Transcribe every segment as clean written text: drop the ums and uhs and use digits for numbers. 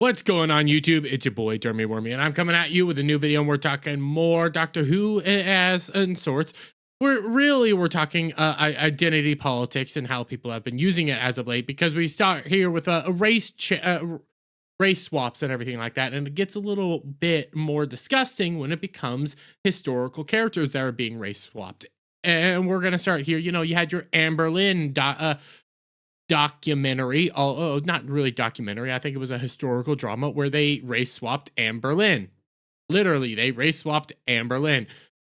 What's going on YouTube? It's your boy Jeremy Wormy, and I'm coming at you with a new video, and we're talking more Doctor Who as in sorts. We're talking identity politics and how people have been using it as of late, because we start here with race swaps and everything like that, and it gets a little bit more disgusting when it becomes historical characters that are being race swapped. And we're gonna start here. You know, you had your Amber Lynn documentary, not really documentary, I think it was a historical drama where they race swapped Anne Boleyn. Literally, they race swapped Anne Boleyn.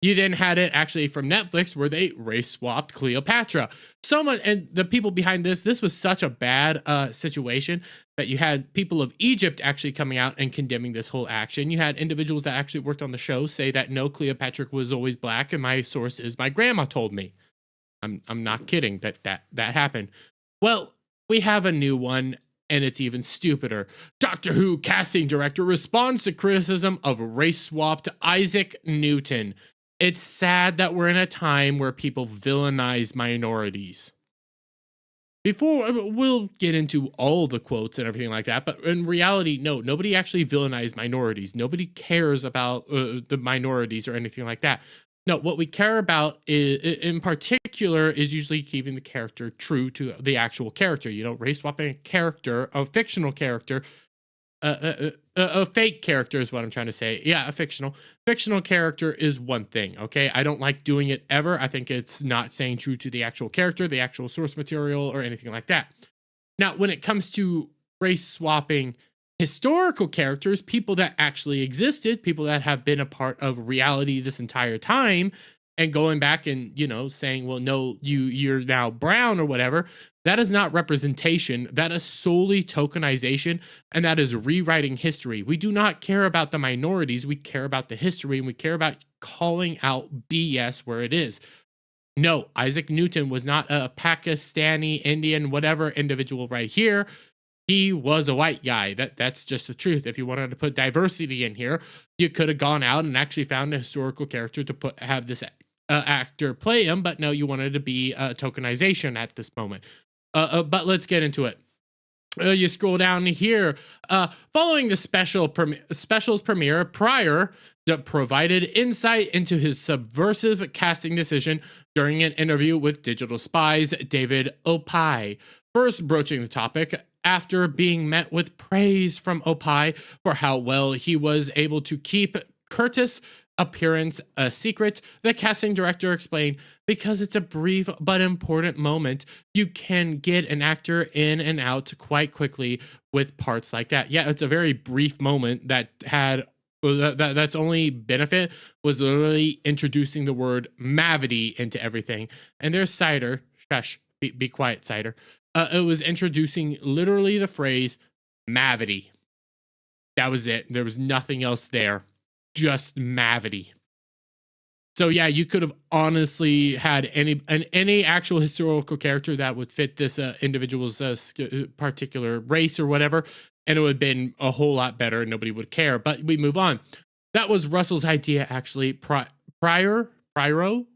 You then had it actually from Netflix where they race swapped Cleopatra. Someone, and the people behind this was such a bad situation that you had people of Egypt actually coming out and condemning this whole action. You had individuals that actually worked on the show say that no, Cleopatra was always black, and my source is my grandma told me. I'm not kidding, that happened. Well, we have a new one, and it's even stupider. Doctor Who casting director responds to criticism of race-swapped Isaac Newton. It's sad that we're in a time where people villainize minorities. Before, we'll get into all the quotes and everything like that, but in reality, no, nobody actually villainized minorities. Nobody cares about the minorities or anything like that. No, what we care about in particular is usually keeping the character true to the actual character. You know, race swapping a character, a fictional character, a fake character is what I'm trying to say. Yeah, a fictional character is one thing. Okay, I don't like doing it ever. I think it's not staying true to the actual character, the actual source material, or anything like that. Now, when it comes to race swapping historical characters, people that actually existed, people that have been a part of reality this entire time, and going back and, you know, saying, well, no, you're now brown or whatever, that is not representation. That is solely tokenization, and that is rewriting history. We do not care about the minorities. We care about the history, and we care about calling out BS where it is. No, Isaac Newton was not a Pakistani, Indian, whatever individual right here. He was a white guy. That's just the truth. If you wanted to put diversity in here, you could have gone out and actually found a historical character to have this actor play him, but no, you wanted to be tokenization at this moment. But let's get into it. You scroll down here. Following the specials premiere, Pryor provided insight into his subversive casting decision during an interview with Digital Spy's David Opie. First broaching the topic after being met with praise from Opie for how well he was able to keep Curtis' appearance a secret, the casting director explained, because it's a brief but important moment, you can get an actor in and out quite quickly with parts like that. Yeah, it's a very brief moment that had that's only benefit was literally introducing the word mavity into everything. And there's Cider. Shush, be quiet, Cider. It was introducing literally the phrase mavity. That was it. There was nothing else there. Just mavity. So yeah, you could have honestly had any actual historical character that would fit this individual's particular race or whatever, and it would have been a whole lot better and nobody would care. But we move on. That was Russell's idea, actually. Pryor,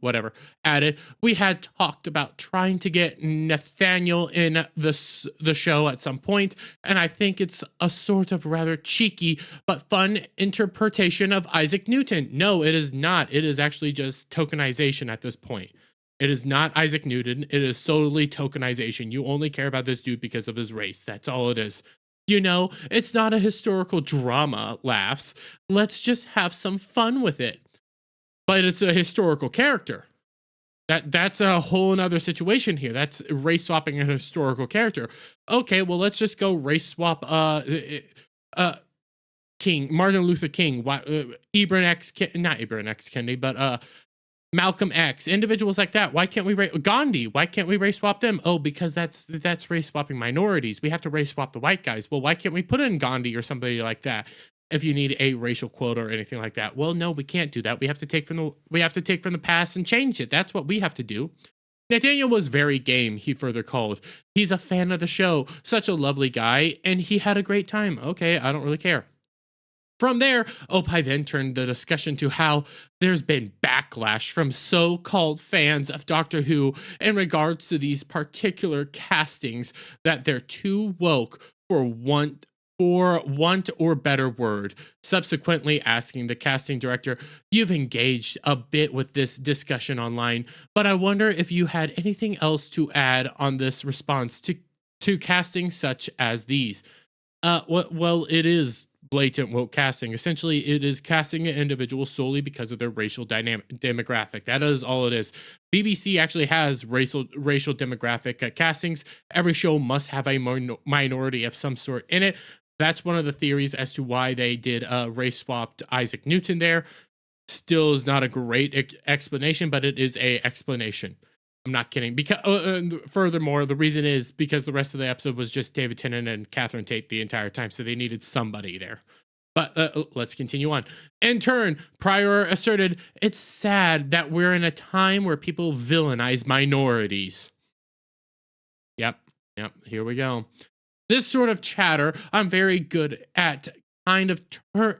whatever, added, we had talked about trying to get Nathaniel in the show at some point, and I think it's a sort of rather cheeky but fun interpretation of Isaac Newton. No, it is not. It is actually just tokenization at this point. It is not Isaac Newton. It is solely tokenization. You only care about this dude because of his race. That's all it is. You know, it's not a historical drama, laughs. Let's just have some fun with it. But it's a historical character. That's a whole nother situation here. That's race swapping a historical character. Okay, well, let's just go race swap King, Martin Luther King, not Ibram X. Kendi, but Malcolm X, individuals like that. Why can't we Gandhi? Why can't we race swap them? Oh, because that's race swapping minorities. We have to race swap the white guys. Well, why can't we put in Gandhi or somebody like that? If you need a racial quota or anything like that. Well, no, we can't do that. We have to take from the past and change it. That's what we have to do. Nathaniel was very game, he further called. He's a fan of the show, such a lovely guy, and he had a great time. Okay, I don't really care. From there, Opie then turned the discussion to how there's been backlash from so-called fans of Doctor Who in regards to these particular castings, that they're too woke for for want or better word, subsequently asking the casting director, "You've engaged a bit with this discussion online, but I wonder if you had anything else to add on this response to casting such as these." Well, it is blatant woke casting. Essentially, it is casting an individual solely because of their racial dynamic demographic. That is all it is. BBC actually has racial demographic castings. Every show must have a minority of some sort in it. That's one of the theories as to why they did race swapped Isaac Newton there. Still is not a great explanation, but it is a explanation. I'm not kidding. Because furthermore, the reason is because the rest of the episode was just David Tennant and Catherine Tate the entire time, so they needed somebody there. But let's continue on. In turn, Pryor asserted, "It's sad that we're in a time where people villainize minorities." Yep, here we go. This sort of chatter, I'm very good at kind of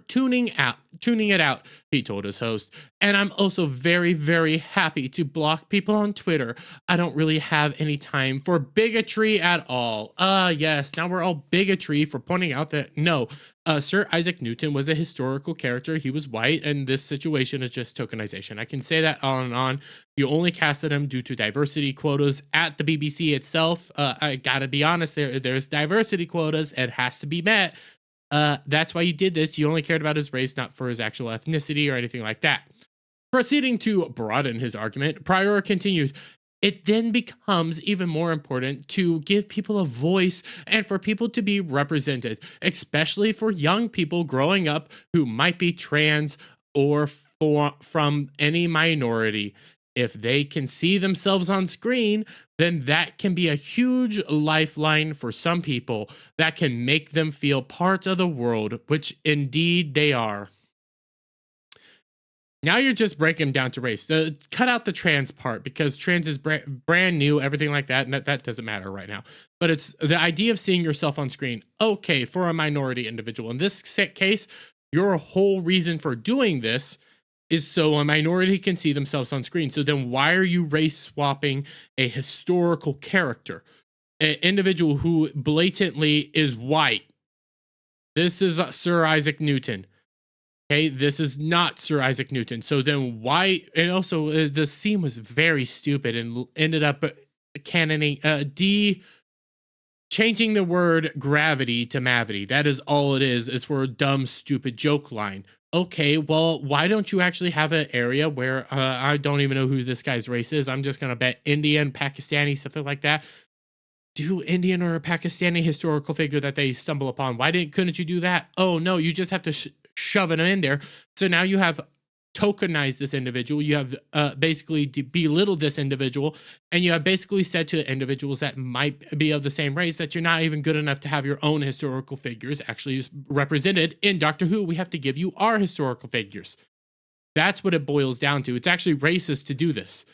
tuning it out, he told his host. And I'm also very, very happy to block people on Twitter. I don't really have any time for bigotry at all. Yes, now we're all bigotry for pointing out that no, Sir Isaac Newton was a historical character. He was white, and this situation is just tokenization. I can say that on and on. You only casted him due to diversity quotas at the BBC itself. I gotta be honest, there's diversity quotas. It has to be met. That's why you did this. You only cared about his race, not for his actual ethnicity or anything like that. Proceeding to broaden his argument, Pryor continued, "It then becomes even more important to give people a voice and for people to be represented, especially for young people growing up who might be trans or from any minority. If they can see themselves on screen, then that can be a huge lifeline for some people that can make them feel part of the world, which indeed they are." Now you're just breaking them down to race. Cut out the trans part because trans is brand new, everything like that, and that doesn't matter right now. But it's the idea of seeing yourself on screen. Okay, for a minority individual. In this case, your whole reason for doing this is so a minority can see themselves on screen. So then why are you race swapping a historical character? An individual who blatantly is white. This is Sir Isaac Newton. Okay, this is not Sir Isaac Newton. So then why? And also, the scene was very stupid and ended up changing the word gravity to mavity. That is all it is for a dumb, stupid joke line. Okay, well, why don't you actually have an area where I don't even know who this guy's race is? I'm just gonna bet Indian, Pakistani, something like that. Do Indian or a Pakistani historical figure that they stumble upon. Couldn't you do that? Oh no, you just have to shove it in there. So now you have tokenized this individual. You have basically belittled this individual, and you have basically said to individuals that might be of the same race that you're not even good enough to have your own historical figures actually represented in Doctor Who. We have to give you our historical figures. That's what it boils down to. It's actually racist to do this.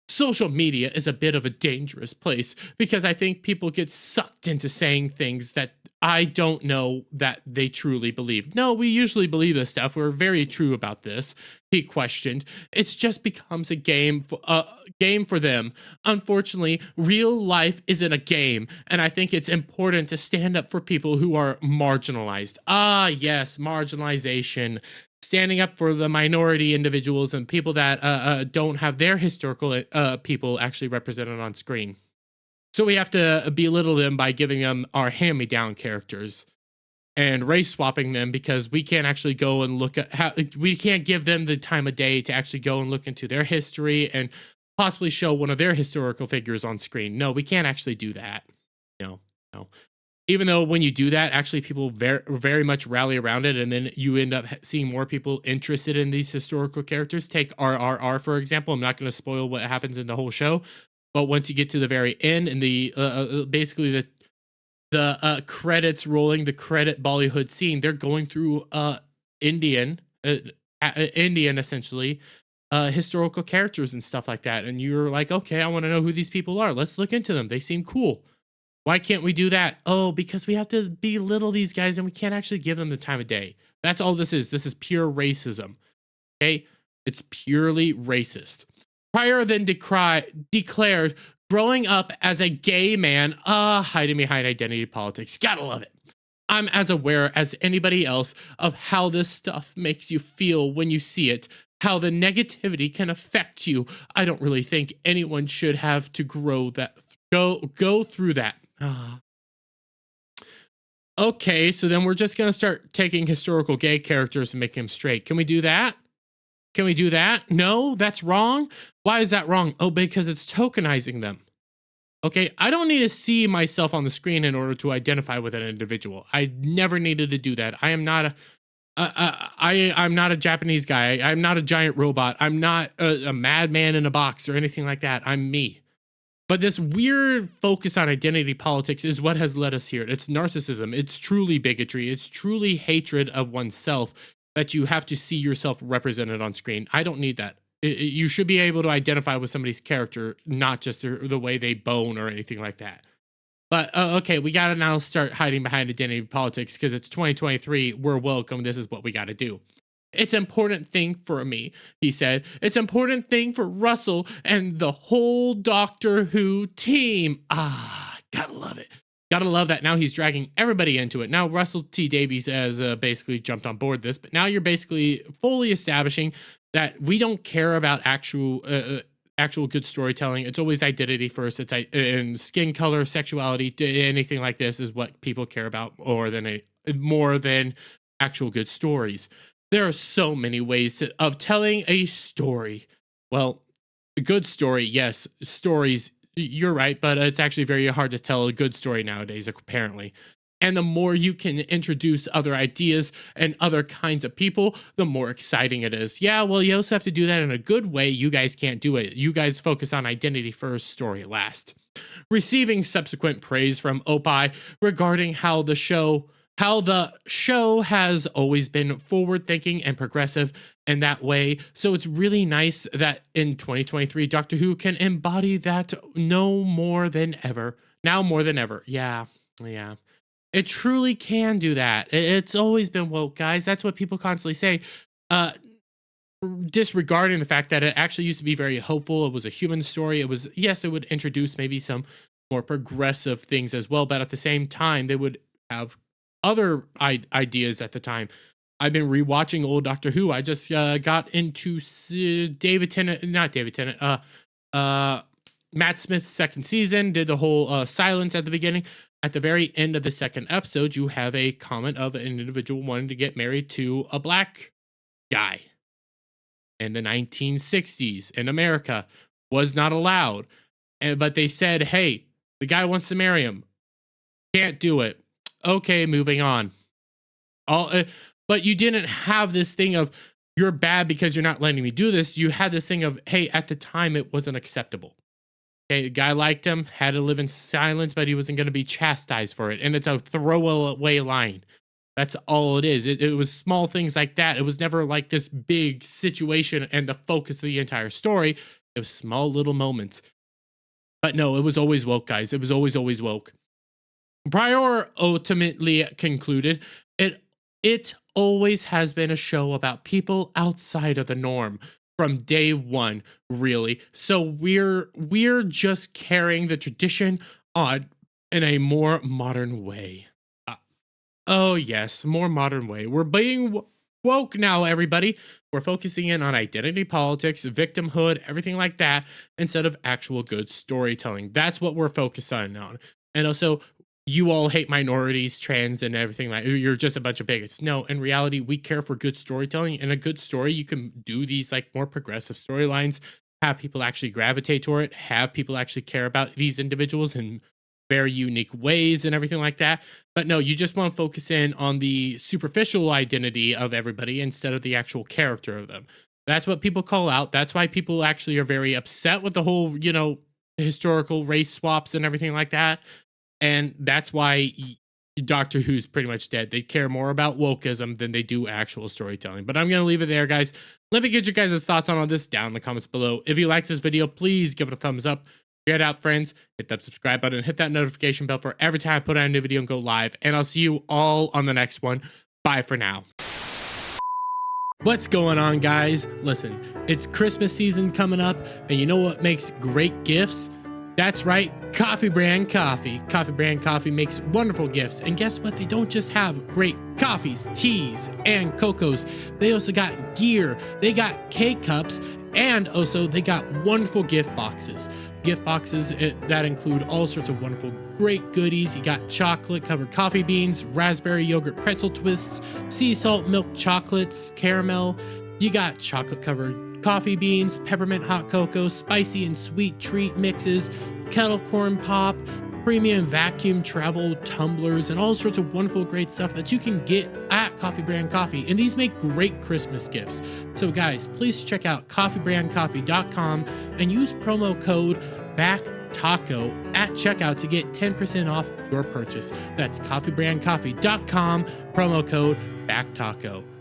Social media is a bit of a dangerous place because I think people get sucked into saying things that I don't know that they truly believe. No, we usually believe this stuff. We're very true about this. He questioned. It just becomes a game for them. Unfortunately, real life isn't a game, and I think it's important to stand up for people who are marginalized. Ah, yes, marginalization. Standing up for the minority individuals and people that don't have their historical people actually represented on screen. So we have to belittle them by giving them our hand-me-down characters and race swapping them because we can't actually go and look at we can't give them the time of day to actually go and look into their history and possibly show one of their historical figures on screen. No, we can't actually do that. No. Even though when you do that, actually people very, very much rally around it, and then you end up seeing more people interested in these historical characters. Take RRR, for example. I'm not going to spoil what happens in the whole show, but once you get to the very end and the basically the credits rolling, the credit Bollywood scene, they're going through Indian essentially historical characters and stuff like that, and you're like, okay, I want to know who these people are. Let's look into them. They seem cool. Why can't we do that? Oh, because we have to belittle these guys and we can't actually give them the time of day. That's all this is. This is pure racism. Okay? It's purely racist. Pryor then declared, growing up as a gay man, hiding behind identity politics. Gotta love it. I'm as aware as anybody else of how this stuff makes you feel when you see it, how the negativity can affect you. I don't really think anyone should have to go through that. Okay, so then we're just gonna start taking historical gay characters and making them straight. Can we do that? Can we do that? No, that's wrong. Why is that wrong? Oh, because it's tokenizing them. Okay, I don't need to see myself on the screen in order to identify with an individual. I never needed to do that. I am not a I'm not a Japanese guy. I'm not a giant robot. I'm not a madman in a box or anything like that. I'm me. But this weird focus on identity politics is what has led us here. It's narcissism. It's truly bigotry. It's truly hatred of oneself that you have to see yourself represented on screen. I don't need that. You should be able to identify with somebody's character, not just the way they bone or anything like that. But okay, we got to now start hiding behind identity politics because it's 2023. We're welcome. This is what we got to do. It's an important thing for me, he said. It's an important thing for Russell and the whole Doctor Who team. Gotta love it. Gotta love that. Now he's dragging everybody into it. Now Russell T Davies has basically jumped on board this, but now you're basically fully establishing that we don't care about actual good storytelling. It's always identity first. It's and skin color, sexuality, anything like this is what people care about more than actual good stories. There are so many ways of telling a story. Well, a good story, yes, stories, you're right, but it's actually very hard to tell a good story nowadays, apparently. And the more you can introduce other ideas and other kinds of people, the more exciting it is. Yeah, well, you also have to do that in a good way. You guys can't do it. You guys focus on identity first, story last. Receiving subsequent praise from Opie regarding how the show has always been forward-thinking and progressive in that way. So it's really nice that in 2023, Doctor Who can embody that now more than ever. Yeah. It truly can do that. It's always been woke, guys. That's what people constantly say. Disregarding the fact that it actually used to be very hopeful. It was a human story. It would introduce maybe some more progressive things as well, but at the same time, they would have other ideas at the time. I've been rewatching old Doctor Who. I just got into Matt Smith's second season, did the whole silence at the beginning. At the very end of the second episode, you have a comment of an individual wanting to get married to a black guy. In the 1960s in America, was not allowed. But they said, hey, the guy wants to marry him. Can't do it. Okay, moving on. But you didn't have this thing of, you're bad because you're not letting me do this. You had this thing of, hey, at the time, it wasn't acceptable. Okay, the guy liked him, had to live in silence, but he wasn't going to be chastised for it. And it's a throwaway line. That's all it is. It was small things like that. It was never like this big situation and the focus of the entire story. It was small little moments. But no, it was always woke, guys. It was always woke. Prior ultimately concluded, it always has been a show about people outside of the norm from day one, really. So we're just carrying the tradition on in a more modern way. Oh yes, more modern way. We're being woke now, everybody. We're focusing in on identity politics, victimhood, everything like that, instead of actual good storytelling. That's what we're focused on. And also, you all hate minorities, trans, and everything like you're just a bunch of bigots. No, in reality, we care for good storytelling. In a good story, you can do these like more progressive storylines, have people actually gravitate toward it, have people actually care about these individuals in very unique ways and everything like that. But no, you just want to focus in on the superficial identity of everybody instead of the actual character of them. That's what people call out. That's why people actually are very upset with the whole, historical race swaps and everything like that. And that's why Doctor Who's pretty much dead. They care more about wokeism than they do actual storytelling. But I'm going to leave it there, guys. Let me get your guys' thoughts on all this down in the comments below. If you like this video, please give it a thumbs up. Share it out, friends. Hit that subscribe button. Hit that notification bell for every time I put out a new video and go live. And I'll see you all on the next one. Bye for now. What's going on, guys? Listen, it's Christmas season coming up. And you know what makes great gifts? That's right, Coffee Brand Coffee. Coffee Brand Coffee makes wonderful gifts. And guess what? They don't just have great coffees, teas, and cocos. They also got gear. They got K-cups. And also they got wonderful gift boxes. Gift boxes that include all sorts of wonderful, great goodies. You got chocolate covered coffee beans, raspberry yogurt pretzel twists, sea salt milk chocolates, caramel. You got chocolate covered coffee beans, peppermint hot cocoa, spicy and sweet treat mixes, kettle corn pop, premium vacuum travel tumblers, and all sorts of wonderful great stuff that you can get at Coffee Brand Coffee. And these make great Christmas gifts. So guys, please check out coffeebrandcoffee.com and use promo code BACKTACO at checkout to get 10% off your purchase. That's coffeebrandcoffee.com, promo code BACKTACO.